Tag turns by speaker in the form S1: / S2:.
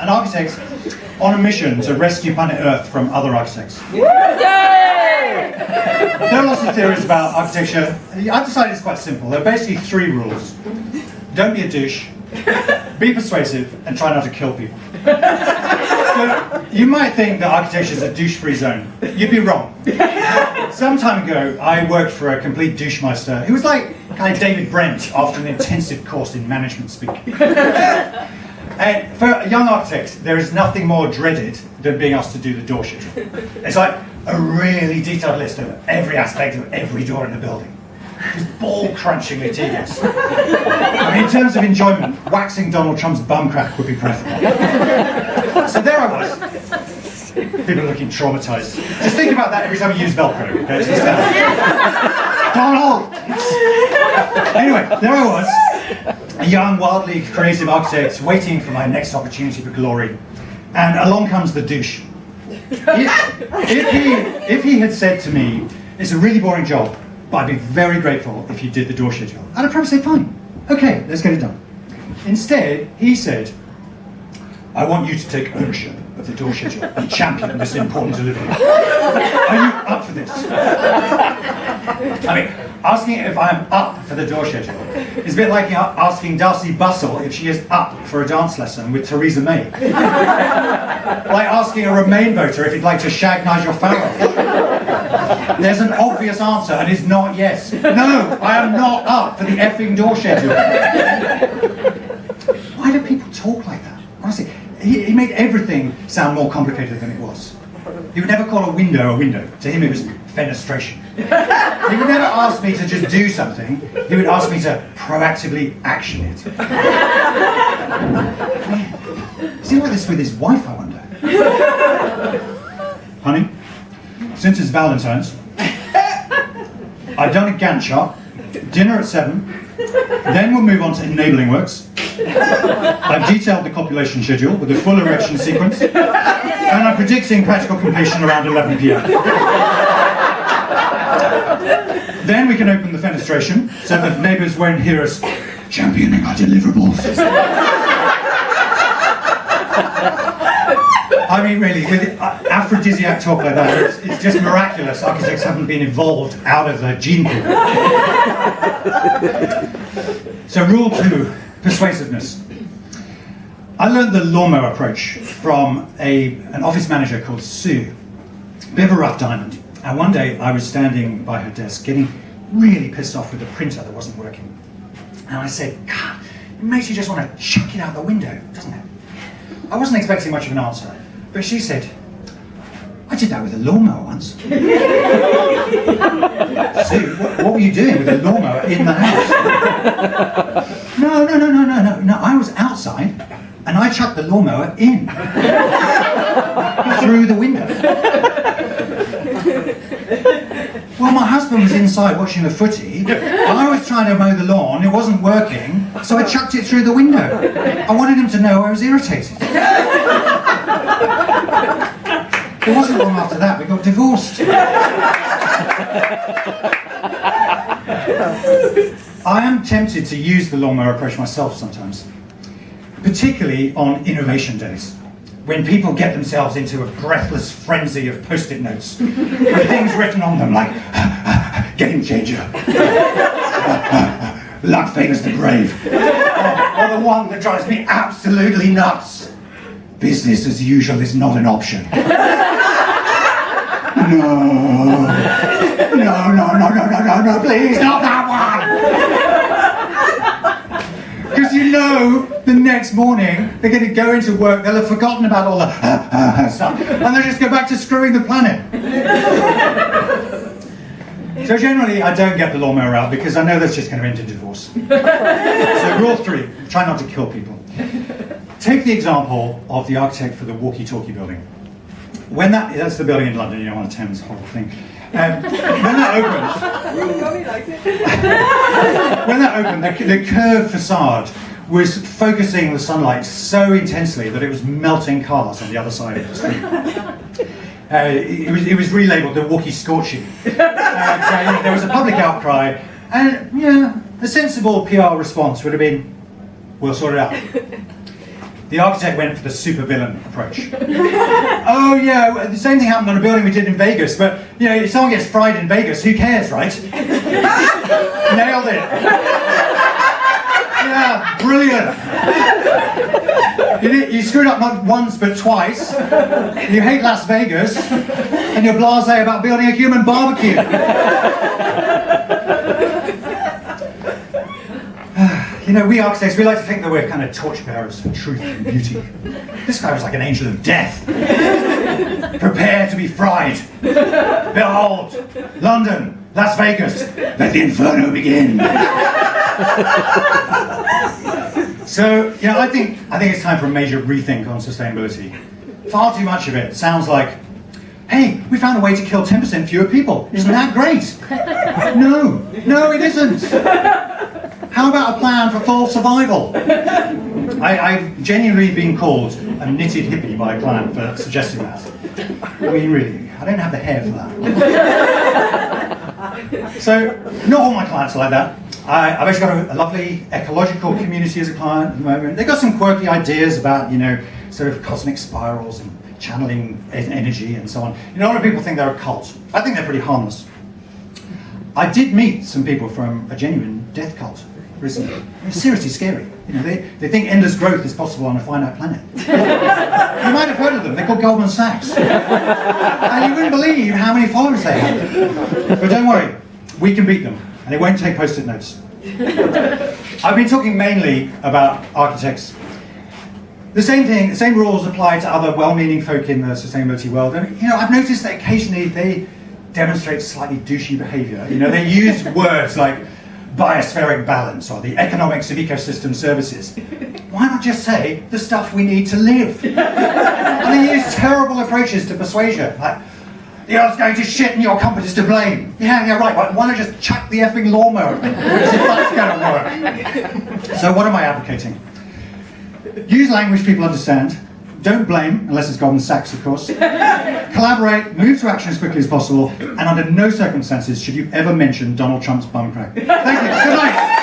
S1: an architect on a mission to rescue planet Earth from other architects.
S2: Yay!
S1: There are lots of theories about architecture. I've decided it's quite simple. There are basically 3 rules. Don't be a douche, be persuasive, and try not to kill people. So you might think that architecture is a douche-free zone. You'd be wrong. Some time ago, I worked for a complete douchemeister who was like kind of David Brent after an intensive course in management speak. And for a young architect, there is nothing more dreaded than being asked to do the door schedule. It's like a really detailed list of every aspect of every door in the building. Just ball-crunchingly tedious. I mean, in terms of enjoyment, waxing Donald Trump's bum crack would be preferable. So there I was. People are looking traumatized. Just think about that every time you use Velcro. Okay? It's just Donald! Anyway, there I was, a young, wildly creative architect waiting for my next opportunity for glory. And along comes the douche. If he had said to me, it's a really boring job, but I'd be very grateful if you did the door schedule, I'd have probably said, fine, okay, let's get it done. Instead, he said, I want you to take ownership of the door schedule and champion this important delivery. Are you up for this? I mean, asking if I'm up for the door schedule is a bit like asking Darcy Bustle if she is up for a dance lesson with Theresa May. Like asking a Remain voter if he'd like to shag Nigel Farage. There's an obvious answer, and it's not yes. No, I am not up for the effing door schedule. Why do people talk like that? Honestly, he made everything sound more complicated than it was. He would never call a window a window. To him it was fenestration. He would never ask me to just do something. He would ask me to proactively action it. Is he like this with his wife, I wonder? Honey, since it's Valentine's, I've done a Gantt chart, dinner at 7, then we'll move on to enabling works. I've detailed the copulation schedule with a full erection sequence, and I'm predicting practical completion around 11 p.m. Then we can open the fenestration so that neighbours won't hear us championing our deliverables. I mean, really, with aphrodisiac talk like that, it's just miraculous architects haven't been evolved out of the gene pool. So rule 2, persuasiveness. I learned the lawnmower approach from an office manager called Sue. Bit of a rough diamond. And one day I was standing by her desk getting really pissed off with the printer that wasn't working. And I said, God, it makes you just want to chuck it out the window, doesn't it? I wasn't expecting much of an answer, but she said, I did that with a lawnmower once. Sue, what were you doing with a lawnmower in the house? No, I was outside and I chucked the lawnmower in. Through the window. Well, my husband was inside watching the footy. I was trying to mow the lawn, it wasn't working, so I chucked it through the window. I wanted him to know I was irritated. It wasn't long after that we got divorced. I am tempted to use the lawnmower approach myself sometimes, particularly on innovation days, when people get themselves into a breathless frenzy of post-it notes with things written on them like game changer, luck favours the brave, or the one that drives me absolutely nuts, business as usual is not an option. No, please, not that one! Because you know, the next morning, they're going to go into work, they'll have forgotten about all the stuff, and they'll just go back to screwing the planet. So generally, I don't get the lawnmower out because I know that's just going to end in divorce. So rule 3, try not to kill people. Take the example of the architect for the walkie-talkie building. When that's the building in London, you know, on the Thames, horrible thing. When that opened, the curved facade was focusing the sunlight so intensely that it was melting cars on the other side of the street. It was relabeled the walkie scorching. There was a public outcry, and a sensible PR response would have been, we'll sort it out. the architect went for the supervillain approach. Oh yeah, the same thing happened on a building we did in Vegas, but if someone gets fried in Vegas, who cares, right? Nailed it. Yeah, brilliant. You screwed up not once but twice. You hate Las Vegas, and you're blasé about building a human barbecue. We architects, we like to think that we're kind of torchbearers for truth and beauty. This guy was like an angel of death. Prepare to be fried. Behold, London, Las Vegas, let the inferno begin. So, I think it's time for a major rethink on sustainability. Far too much of it sounds like, hey, we found a way to kill 10% fewer people. Isn't that great? No, it isn't. How about a plan for full survival? I've genuinely been called a knitted hippie by a client for suggesting that. I mean, really, I don't have the hair for that. So, not all my clients are like that. I've actually got a lovely ecological community as a client at the moment. They've got some quirky ideas about, sort of cosmic spirals and channeling energy and so on. A lot of people think they're a cult. I think they're pretty harmless. I did meet some people from a genuine death cult recently. It's seriously scary. They think endless growth is possible on a finite planet. You might have heard of them. They're called Goldman Sachs. And you wouldn't believe how many followers they have. But don't worry, we can beat them. And they won't take post-it notes. I've been talking mainly about architects. The same rules apply to other well-meaning folk in the sustainability world. And I've noticed that occasionally they demonstrate slightly douchey behaviour. They use words like biospheric balance or the economics of ecosystem services. Why not just say the stuff we need to live? And they use terrible approaches to persuasion, like, the Earth's going to shit and your company's to blame. Yeah, right. Why not just chuck the effing lawnmower? As if that's going to work. So what am I advocating? Use language people understand. Don't blame, unless it's Goldman Sachs, of course. Collaborate, move to action as quickly as possible, and under no circumstances should you ever mention Donald Trump's bum crack. Thank you. Good night.